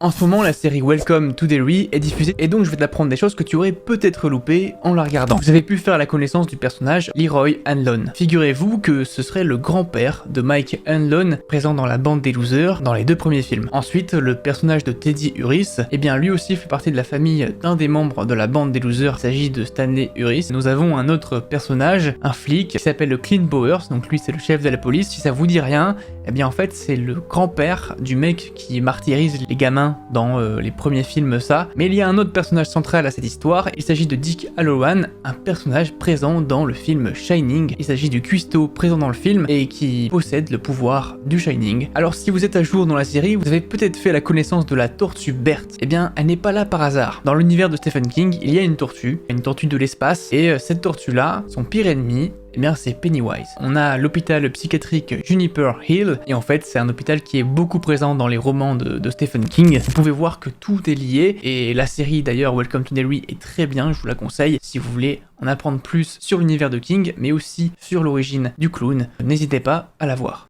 En ce moment, la série Welcome to Derry est diffusée et donc je vais t'apprendre des choses que tu aurais peut-être loupées en la regardant. Vous avez pu faire la connaissance du personnage Leroy Hanlon. Figurez-vous que ce serait le grand-père de Mike Hanlon, présent dans la bande des losers dans les 2 premiers films. Ensuite, le personnage de Teddy Urris, eh bien lui aussi fait partie de la famille d'un des membres de la bande des losers, il s'agit de Stanley Urris. Nous avons un autre personnage, un flic, qui s'appelle Clint Bowers, donc lui c'est le chef de la police. Si ça vous dit rien, eh bien en fait c'est le grand-père du mec qui martyrise les gamins dans les premiers films mais il y a un autre personnage central à cette histoire, il s'agit de Dick Halloran, un personnage présent dans le film Shining. Il s'agit du cuistot présent dans le film et qui possède le pouvoir du Shining. Alors si vous êtes à jour dans la série, vous avez peut-être fait la connaissance de la tortue Bert. Eh bien elle n'est pas là par hasard. Dans l'univers de Stephen King, il y a une tortue de l'espace, et cette tortue là, son pire ennemi, eh bien c'est Pennywise. On a l'hôpital psychiatrique Juniper Hill, et en fait c'est un hôpital qui est beaucoup présent dans les romans de Stephen King. Vous pouvez voir que tout est lié, et la série d'ailleurs Welcome to Derry est très bien, je vous la conseille si vous voulez en apprendre plus sur l'univers de King, mais aussi sur l'origine du clown. N'hésitez pas à la voir.